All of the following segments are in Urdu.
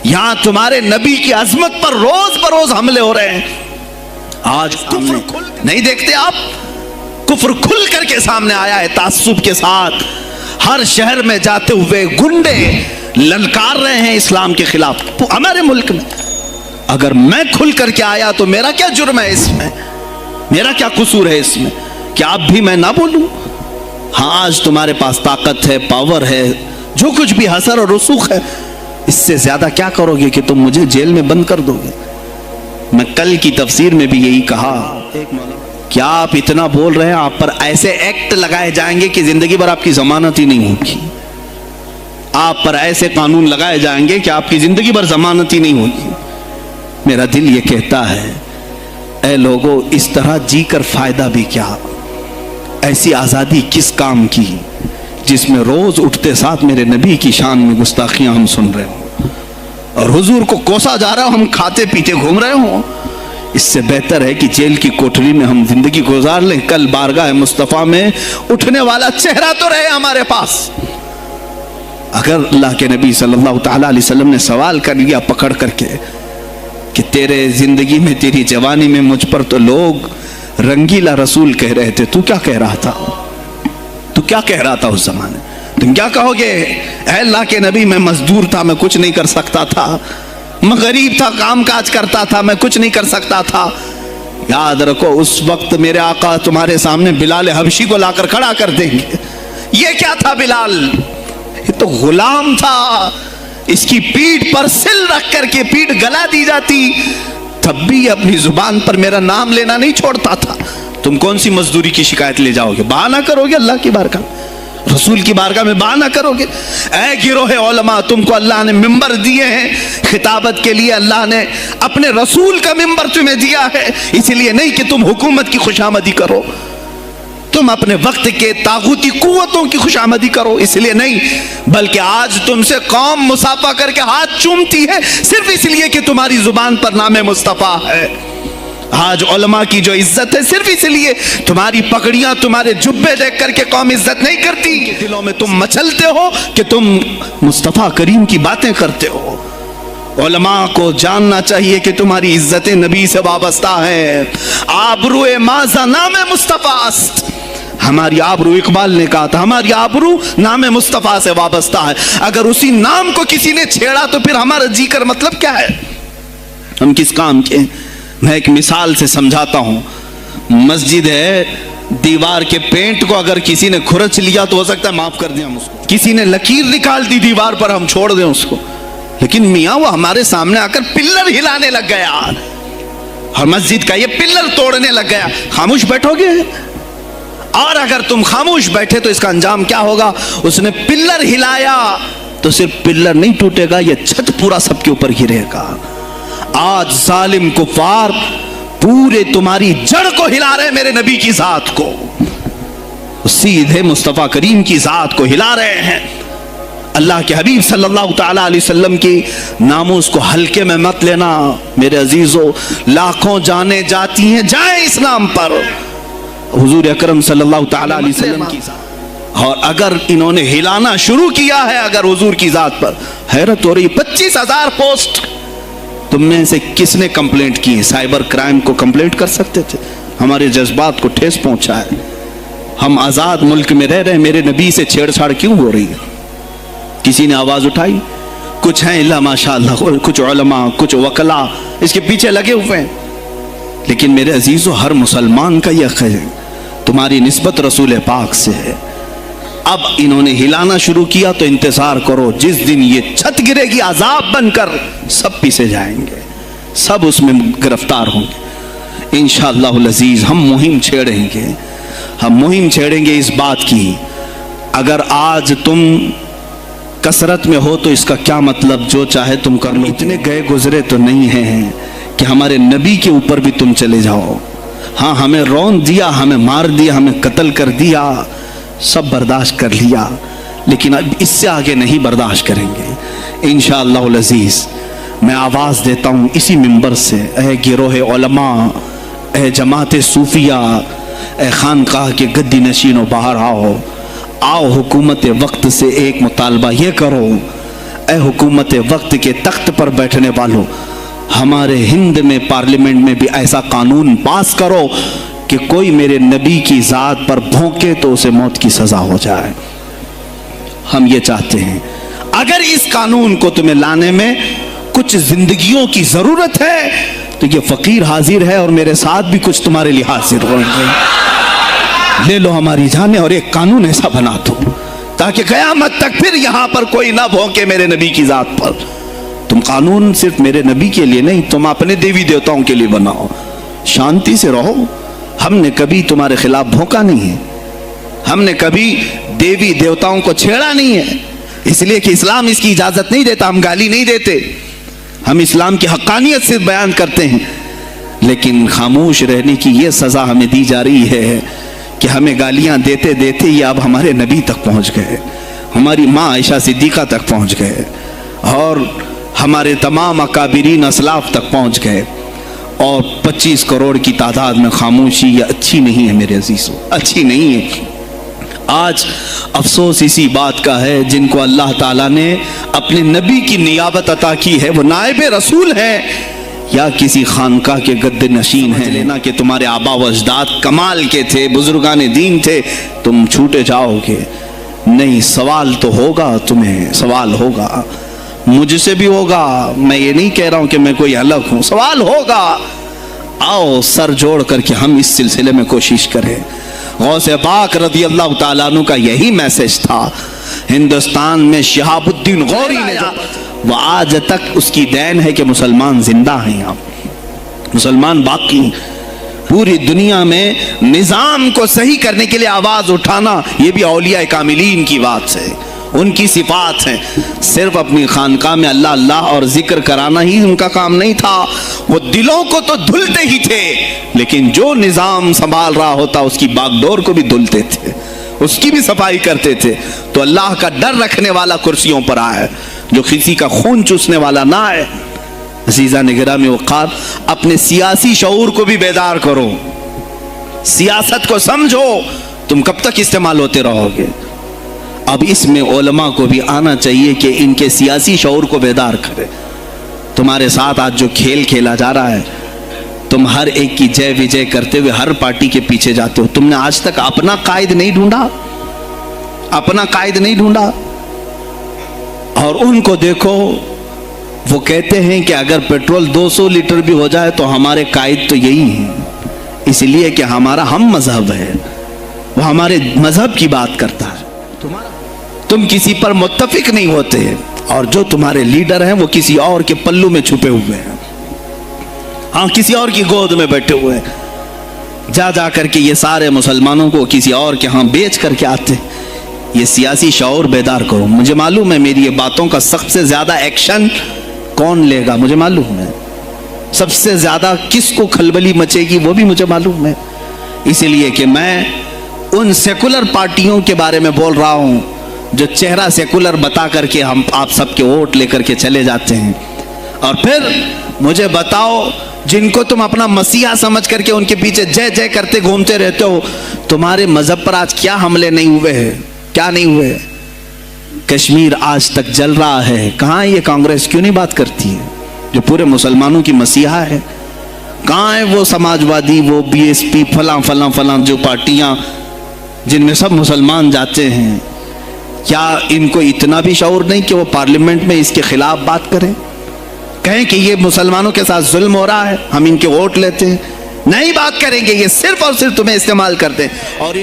یہاں تمہارے نبی کی عظمت پر روز بروز حملے ہو رہے ہیں. آج کفر نہیں دیکھتے آپ؟ کفر کھل کر کے سامنے آیا ہے تعصب کے ساتھ. ہر شہر میں جاتے ہوئے گنڈے للکار رہے ہیں اسلام کے خلاف ہمارے ملک میں. اگر میں کھل کر کے آیا تو میرا کیا جرم ہے اس میں؟ میرا کیا قصور ہے اس میں؟ کیا اب بھی میں نہ بولوں؟ ہاں آج تمہارے پاس طاقت ہے، پاور ہے، جو کچھ بھی حسر اور رسوخ ہے، اس سے زیادہ کیا کرو گے کہ تم مجھے جیل میں بند کر دو گے؟ میں کل کی تفسیر میں بھی یہی کہا. کیا آپ اتنا بول رہے ہیں آپ پر ایسے ایکٹ لگائے جائیں گے کہ زندگی بھر آپ کی ضمانت ہی نہیں ہوگی؟ آپ پر ایسے قانون لگائے جائیں گے کہ آپ کی زندگی بھر ضمانت ہی نہیں ہوگی. میرا دل یہ کہتا ہے اے لوگو، اس طرح جی کر فائدہ بھی کیا؟ ایسی آزادی کس کام کی جس میں روز اٹھتے ساتھ میرے نبی کی شان میں گستاخیاں ہم سن رہے ہوں اور حضور کو کوسا جا رہا ہوں، ہم کھاتے پیتے گھوم رہے ہوں؟ اس سے بہتر ہے کہ جیل کی کوٹری میں ہم زندگی گزار لیں. کل بارگاہ مصطفیٰ میں اٹھنے والا چہرہ تو رہے ہمارے پاس. اگر اللہ کے نبی صلی اللہ تعالی علیہ وسلم نے سوال کر لیا پکڑ کر کے کہ تیرے زندگی میں، تیری جوانی میں مجھ پر تو لوگ رنگیلا رسول کہہ رہے تھے، تو کیا کہہ رہا تھا؟ تو کیا کہہ رہا تھا اس زمانے؟ تم کیا کہو گے؟ اے اللہ کے نبی، میں مزدور تھا، میں کچھ نہیں کر سکتا تھا، میں غریب تھا، کام کاج کرتا تھا، میں کچھ نہیں کر سکتا تھا. یاد رکھو اس وقت میرے آقا تمہارے سامنے بلال حبشی کو لا کر کھڑا کر دیں گے. یہ کیا تھا بلال؟ یہ تو غلام تھا. اس کی پیٹھ پر سل رکھ کر کے پیٹھ گلا دی جاتی، تب بھی اپنی زبان پر میرا نام لینا نہیں چھوڑتا تھا. تم کون سی مزدوری کی شکایت لے جاؤ گے؟ بہانہ کرو گے اللہ کی بارگاہ، رسول کی بارگاہ میں بہانہ کرو گے؟ اے گروہ علماء، تم کو اللہ نے ممبر دیے ہیں خطابت کے لیے. اللہ نے اپنے رسول کا ممبر تمہیں دیا ہے، اسی لیے نہیں کہ تم حکومت کی خوشامدی کرو، تم اپنے وقت کے طاغوتی قوتوں کی خوشامدی کرو، اس لیے نہیں، بلکہ آج تم سے قوم مصافحہ کر کے ہاتھ چومتی ہے صرف اس لیے کہ تمہاری زبان پر نام مصطفیٰ ہے. آج علماء کی جو عزت ہے صرف اس لیے تمہاری پگڑیاں، تمہارے جبے دیکھ کر کے قوم عزت نہیں کرتی. دلوں میں تم مچلتے ہو کہ تم مصطفیٰ کریم کی باتیں کرتے ہو. علماء کو جاننا چاہیے کہ تمہاری عزت نبی سے وابستہ ہے. آبرو ماذا نام مصطفیٰ است. ہماری آبرو، اقبال نے کہا تھا، ہماری آبرو نام مصطفیٰ سے وابستہ ہے. اگر اسی نام کو کسی نے چھیڑا تو پھر ہمارا جی کر مطلب کیا ہے؟ ہم کس کام کے؟ میں ایک مثال سے سمجھاتا ہوں. مسجد ہے، دیوار کے پینٹ کو اگر کسی نے کھرچ لیا تو ہو سکتا ہے معاف کر دیں ہم اس کو. کسی نے لکیر نکال دی دیوار پر، ہم چھوڑ دیں اس کو. لیکن میاں وہ ہمارے سامنے آ کر پلر ہلانے لگ گیا اور مسجد کا یہ پلر توڑنے لگ گیا، خاموش بیٹھو گے؟ اور اگر تم خاموش بیٹھے تو اس کا انجام کیا ہوگا؟ اس نے پلر ہلایا تو صرف پلر نہیں ٹوٹے گا، یہ چھت پورا سب کے اوپر گرے گا. آج ظالم کفار پورے تمہاری جڑ کو ہلا رہے ہیں، میرے نبی کی ذات کو، سیدھے مصطفیٰ کریم کی ذات کو ہلا رہے ہیں. اللہ کے حبیب صلی اللہ تعالی علیہ وسلم کی ناموس کو ہلکے میں مت لینا میرے عزیزو. لاکھوں جانیں جاتی ہیں، جائیں اسلام پر، حضور اکرم صلی اللہ تعالی علیہ وسلم کی ذات. اور اگر انہوں نے ہلانا شروع کیا ہے اگر حضور کی ذات پر، حیرت ہو رہی. 25,000 پوسٹ تم میں سے کس نے کمپلینٹ کی؟ سائبر کرائم کو کمپلینٹ کر سکتے تھے. ہمارے جذبات کو ٹھیس پہنچا ہے. ہم آزاد ملک میں رہ رہے ہیں، میرے نبی سے چھیڑ چھاڑ کیوں ہو رہی ہے؟ کسی نے آواز اٹھائی؟ کچھ ہیں اللہ ماشاءاللہ، کچھ علماء، کچھ وکلا اس کے پیچھے لگے ہوئے ہیں. لیکن میرے عزیزو، ہر مسلمان کا یہ خیر ہے، تمہاری نسبت رسول پاک سے ہے. اب انہوں نے ہلانا شروع کیا تو انتظار کرو، جس دن یہ چھت گرے گی عذاب بن کر سب پیسے جائیں گے، سب اس میں گرفتار ہوں گے انشاءاللہ العزیز. ہم مہم چھیڑیں گے، ہم مہم چھیڑیں گے اس بات کی. اگر آج تم کثرت میں ہو تو اس کا کیا مطلب؟ جو چاہے تم کر لو. اتنے گئے گزرے تو نہیں ہیں کہ ہمارے نبی کے اوپر بھی تم چلے جاؤ. ہاں ہمیں رون دیا، ہمیں مار دیا، ہمیں قتل کر دیا، سب برداشت کر لیا، لیکن اب اس سے آگے نہیں برداشت کریں گے انشاءاللہ العزیز. میں آواز دیتا ہوں اسی منبر سے، اے گروہ علماء، اے جماعت صوفیہ، اے خانقاہ کے گدی نشینوں، باہر آؤ. آؤ حکومت وقت سے ایک مطالبہ یہ کرو، اے حکومت وقت کے تخت پر بیٹھنے والوں، ہمارے ہند میں پارلیمنٹ میں بھی ایسا قانون پاس کرو کہ کوئی میرے نبی کی ذات پر بھونکے تو اسے موت کی سزا ہو جائے۔ ہم یہ چاہتے ہیں، اگر اس قانون کو تمہیں لانے میں کچھ زندگیوں کی ضرورت ہے تو یہ فقیر حاضر ہے اور میرے ساتھ بھی کچھ تمہارے لیے حاضر ہوں گے۔ لے لو ہماری جانیں اور ایک قانون ایسا بنا دو تاکہ قیامت تک پھر یہاں پر کوئی نہ بھونکے میرے نبی کی ذات پر۔ تم قانون صرف میرے نبی کے لیے نہیں، تم اپنے دیوی دیوتاؤں کے لیے بناؤ، شانتی سے رہو۔ ہم نے کبھی تمہارے خلاف بھونکا نہیں ہے، ہم نے کبھی دیوی دیوتاؤں کو چھیڑا نہیں ہے، اس لیے کہ اسلام اس کی اجازت نہیں دیتا، ہم گالی نہیں دیتے، ہم اسلام کی حقانیت سے بیان کرتے ہیں۔ لیکن خاموش رہنے کی یہ سزا ہمیں دی جا رہی ہے کہ ہمیں گالیاں دیتے دیتے یہ اب ہمارے نبی تک پہنچ گئے، ہماری ماں عائشہ صدیقہ تک پہنچ گئے اور ہمارے تمام اکابرین اسلاف تک پہنچ گئے، اور 25 کروڑ کی تعداد میں خاموشی یہ اچھی نہیں ہے میرے عزیزوں، اچھی نہیں ہے۔ آج افسوس اسی بات کا ہے جن کو اللہ تعالیٰ نے اپنے نبی کی نیابت عطا کی ہے، وہ نائب رسول ہیں یا کسی خانقاہ کے گد نشین ہیں۔ لینا کہ تمہارے آبا و اجداد کمال کے تھے، بزرگان دین تھے، تم چھوٹے جاؤ گے نہیں۔ سوال تو ہوگا، تمہیں سوال ہوگا، مجھ سے بھی ہوگا، میں یہ نہیں کہہ رہا ہوں کہ میں کوئی الگ ہوں، سوال ہوگا۔ آؤ سر جوڑ کر کے ہم اس سلسلے میں کوشش کریں۔ غوث پاک رضی اللہ تعالیٰ عنہ کا یہی میسج تھا۔ ہندوستان میں شہاب الدین غوری نے وہ آج تک اس کی دین ہے کہ مسلمان زندہ ہیں، یہاں مسلمان باقی۔ پوری دنیا میں نظام کو صحیح کرنے کے لیے آواز اٹھانا یہ بھی اولیاء کاملین کی بات ہے، ان کی صفات ہیں۔ صرف اپنی خانقاہ میں اللہ اللہ اور ذکر کرانا ہی ان کا کام نہیں تھا، وہ دلوں کو تو دھلتے ہی تھے، لیکن جو نظام سنبھال رہا ہوتا اس کی باغ ڈور کو بھی دھلتے تھے، اس کی بھی صفائی کرتے تھے۔ تو اللہ کا ڈر رکھنے والا کرسیوں پر آئے، جو کسی کا خون چوسنے والا نہ آئے۔ عزیزان گرامی وقار، اپنے سیاسی شعور کو بھی بیدار کرو، سیاست کو سمجھو، تم کب تک استعمال ہوتے رہو گے؟ اب اس میں علماء کو بھی آنا چاہیے کہ ان کے سیاسی شعور کو بیدار کرے۔ تمہارے ساتھ آج جو کھیل کھیلا جا رہا ہے، تم ہر ایک کی جے وجے کرتے ہوئے ہر پارٹی کے پیچھے جاتے ہو، تم نے آج تک اپنا قائد نہیں ڈھونڈا، اپنا قائد نہیں ڈھونڈا۔ اور ان کو دیکھو، وہ کہتے ہیں کہ اگر پیٹرول 200 لیٹر بھی ہو جائے تو ہمارے قائد تو یہی ہیں، اس لیے کہ ہمارا ہم مذہب ہے، وہ ہمارے مذہب کی بات کرتا ہے۔ تم کسی پر متفق نہیں ہوتے، اور جو تمہارے لیڈر ہیں وہ کسی اور کے پلو میں چھپے ہوئے ہیں، ہاں کسی اور کی گود میں بیٹھے ہوئے ہیں، جا جا کر کے یہ سارے مسلمانوں کو کسی اور کے ہاں بیچ کر کے آتے ہیں۔ یہ سیاسی شعور بیدار کرو۔ مجھے معلوم ہے میری یہ باتوں کا سب سے زیادہ ایکشن کون لے گا، مجھے معلوم ہے، سب سے زیادہ کس کو کھلبلی مچے گی وہ بھی مجھے معلوم ہے، اس لیے کہ میں ان سیکولر پارٹیوں کے بارے میں بول رہا ہوں جو چہرہ سیکولر بتا کر کے ہم آپ سب کے ووٹ لے کر کے چلے جاتے ہیں، اور پھر مجھے بتاؤ جن کو تم اپنا مسیحا سمجھ کر کے ان کے پیچھے جے جے کرتے گھومتے رہتے ہو، تمہارے مذہب پر آج کیا حملے نہیں ہوئے ہیں، کیا نہیں ہوئے؟ کشمیر آج تک جل رہا ہے، کہاں یہ کانگریس کیوں نہیں بات کرتی ہے جو پورے مسلمانوں کی مسیحا ہے؟ کہاں ہے وہ سماجوادی، وہ بی ایس پی، فلاں فلاں فلاں جو پارٹیاں جن میں سب مسلمان جاتے ہیں؟ کیا ان کو اتنا بھی شعور نہیں کہ وہ پارلیمنٹ میں اس کے خلاف بات کریں، کہیں کہ یہ مسلمانوں کے ساتھ ظلم ہو رہا ہے، ہم ان کے ووٹ لیتے ہیں؟ نہیں بات کریں گے، یہ صرف اور صرف تمہیں استعمال کرتے ہیں، اور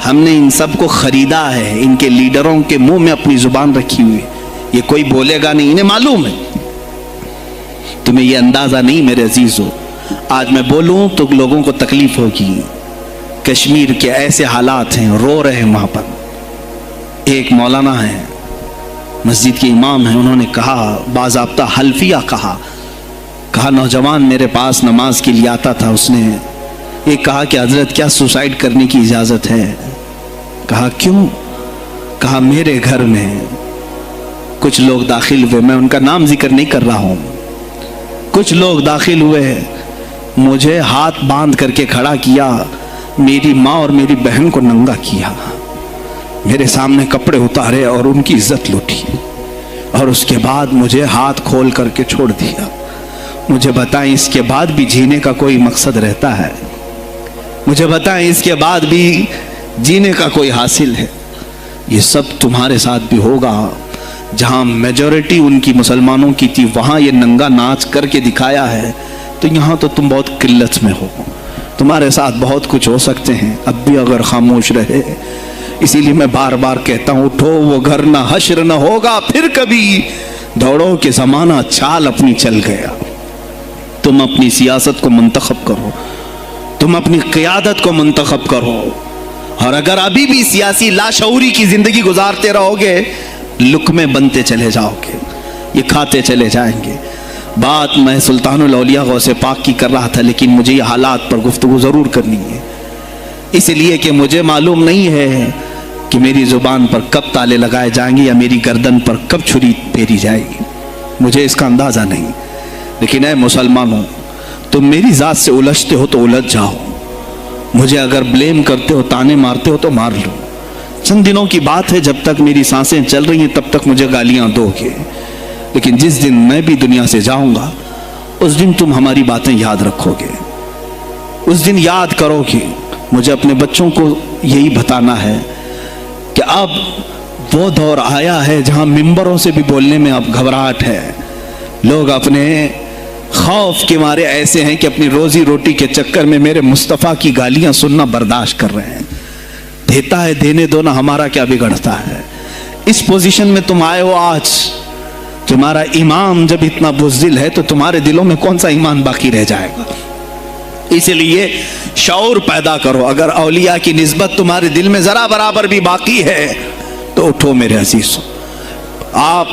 ہم نے ان سب کو خریدا ہے، ان کے لیڈروں کے منہ میں اپنی زبان رکھی ہوئی، یہ کوئی بولے گا نہیں، انہیں معلوم ہے۔ تمہیں یہ اندازہ نہیں میرے عزیزو، آج میں بولوں تو لوگوں کو تکلیف ہوگی۔ کشمیر کے ایسے حالات ہیں، رو رہے ہیں وہاں پر۔ ایک مولانا ہیں، مسجد کے امام ہیں، انہوں نے کہا، باضابطہ حلفیہ کہا نوجوان میرے پاس نماز کے لیے آتا تھا، اس نے یہ کہا کہ حضرت کیا سوسائیڈ کرنے کی اجازت ہے؟ کہا کیوں؟ کہا میرے گھر میں کچھ لوگ داخل ہوئے، میں ان کا نام ذکر نہیں کر رہا ہوں، کچھ لوگ داخل ہوئے، مجھے ہاتھ باندھ کر کے کھڑا کیا، میری ماں اور میری بہن کو ننگا کیا، میرے سامنے کپڑے اتارے اور ان کی عزت لوٹی، اور اس کے بعد مجھے ہاتھ کھول کر کے چھوڑ دیا. مجھے بتائیں اس کے بعد بھی جینے کا کوئی مقصد رہتا ہے؟ مجھے بتائیں اس کے بعد بھی جینے کا کوئی حاصل ہے؟ یہ سب تمہارے ساتھ بھی ہوگا. جہاں میجورٹی ان کی مسلمانوں کی تھی وہاں یہ ننگا ناچ کر کے دکھایا ہے, تو یہاں تو تم بہت قلت میں ہو. تمہارے ساتھ بہت کچھ ہو سکتے ہیں اب بھی اگر خاموش رہے. اسی لیے میں بار بار کہتا ہوں اٹھو وہ گھر نہ حشر نہ ہوگا پھر کبھی, دوڑو کہ زمانہ چال اپنی چل گیا. تم اپنی سیاست کو منتخب کرو, تم اپنی قیادت کو منتخب کرو, اور اگر ابھی بھی سیاسی لاشعوری کی زندگی گزارتے رہو گے لقمے بنتے چلے جاؤ گے, یہ کھاتے چلے جائیں گے. بات میں سلطان الاولیاء غوث پاک کی کر رہا تھا, لیکن مجھے یہ حالات پر گفتگو ضرور کرنی ہے, اس لیے کہ مجھے معلوم نہیں ہے کہ میری زبان پر کب تالے لگائے جائیں گے یا میری گردن پر کب چھری پھیری جائے گی. مجھے اس کا اندازہ نہیں. لیکن اے مسلمانوں, تم میری ذات سے الجھتے ہو تو الجھ جاؤ, مجھے اگر بلیم کرتے ہو تانے مارتے ہو تو مار لو. چند دنوں کی بات ہے, جب تک میری سانسیں چل رہی ہیں تب تک مجھے گالیاں دو گے, لیکن جس دن میں بھی دنیا سے جاؤں گا اس دن تم ہماری باتیں یاد رکھو گے, اس دن یاد کرو گے. مجھے اپنے بچوں کو یہی بتانا ہے کہ اب وہ دور آیا ہے جہاں ممبروں سے بھی بولنے میں اب گھبراہٹ ہے. لوگ اپنے خوف کے مارے ایسے ہیں کہ اپنی روزی روٹی کے چکر میں میرے مصطفیٰ کی گالیاں سننا برداشت کر رہے ہیں. دیتا ہے دینے دو نا, ہمارا کیا بگڑتا ہے. اس پوزیشن میں تم آئے ہو آج, تمہارا امام جب اتنا بزدل ہے تو تمہارے دلوں میں کون سا ایمان باقی رہ جائے گا. اس لیے شعور پیدا کرو. اگر اولیاء کی نسبت تمہارے دل میں ذرا برابر بھی باقی ہے تو اٹھو میرے عزیزوں. آپ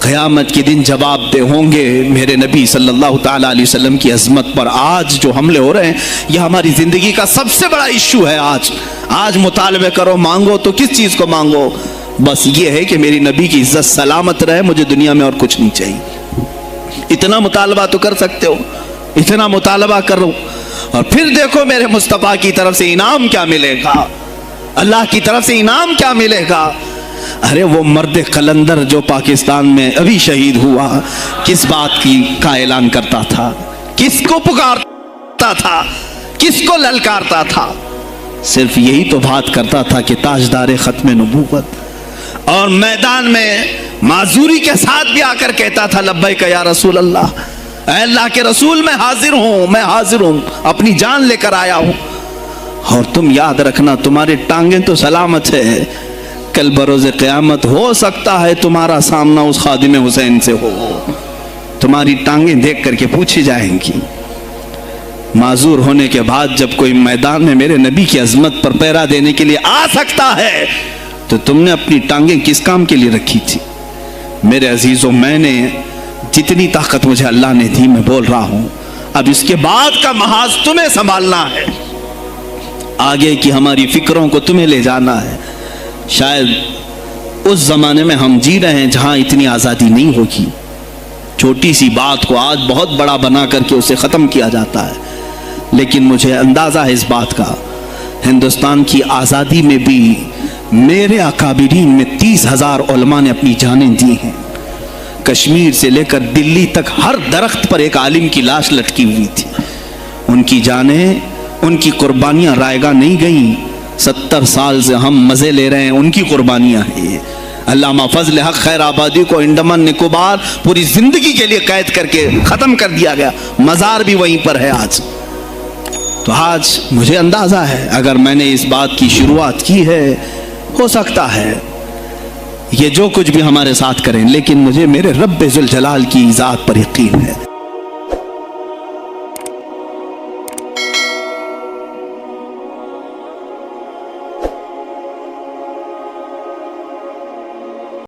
قیامت کے دن جواب دہ ہوں گے میرے نبی صلی اللہ تعالیٰ علیہ وسلم کی عظمت پر. آج جو حملے ہو رہے ہیں یہ ہماری زندگی کا سب سے بڑا ایشو ہے. آج مطالبے کرو, مانگو تو کس چیز کو مانگو؟ بس یہ ہے کہ میری نبی کی عزت سلامت رہے, مجھے دنیا میں اور کچھ نہیں چاہیے. اتنا مطالبہ تو کر سکتے ہو, اتنا مطالبہ کرو, اور پھر دیکھو میرے مصطفیٰ کی طرف سے انعام کیا ملے گا, اللہ کی طرف سے انعام کیا ملے گا. ارے وہ مرد قلندر جو پاکستان میں ابھی شہید ہوا, کس بات کا اعلان کرتا تھا, کس کو پکارتا تھا, کس کو للکارتا تھا؟ صرف یہی تو بات کرتا تھا کہ تاجدار ختم نبوت, اور میدان میں معذوری کے ساتھ بھی آ کر کہتا تھا لبیک یا رسول اللہ, اے اللہ کے رسول میں حاضر ہوں, میں حاضر ہوں, اپنی جان لے کر آیا ہوں. اور تم یاد رکھنا تمہاری ٹانگیں تو سلامت ہے, کل بروز قیامت ہو سکتا ہے تمہارا سامنا اس خادم حسین سے ہو, تمہاری ٹانگیں دیکھ کر کے پوچھی جائیں گی. معذور ہونے کے بعد جب کوئی میدان میں میرے نبی کی عظمت پر پہرا دینے کے لیے آ سکتا ہے تو تم نے اپنی ٹانگیں کس کام کے لیے رکھی تھی؟ میرے عزیزوں, میں نے جتنی طاقت مجھے اللہ نے دی میں بول رہا ہوں, اب اس کے بعد کا محاذ تمہیں سنبھالنا ہے, آگے کی ہماری فکروں کو تمہیں لے جانا ہے. شاید اس زمانے میں ہم جی رہے ہیں جہاں اتنی آزادی نہیں ہوگی. چھوٹی سی بات کو آج بہت بڑا بنا کر کے اسے ختم کیا جاتا ہے, لیکن مجھے اندازہ ہے اس بات کا, ہندوستان کی آزادی میں بھی میرے اکابرین میں 30,000 علماء نے اپنی جانیں دی ہیں. کشمیر سے لے کر دلی تک ہر درخت پر ایک عالم کی لاش لٹکی ہوئی تھی. ان کی جانیں, ان کی قربانیاں رائیگاں نہیں گئیں. 70 سال سے ہم مزے لے رہے ہیں, ان کی قربانیاں ہیں. علامہ فضل حق خیر آبادی کو انڈمان نکوبار پوری زندگی کے لیے قید کر کے ختم کر دیا گیا, مزار بھی وہیں پر ہے آج. تو آج مجھے اندازہ ہے اگر میں نے اس بات کی شروعات کی ہے, ہو سکتا ہے یہ جو کچھ بھی ہمارے ساتھ کریں, لیکن مجھے میرے رب ذوالجلال کی ذات پر یقین ہے.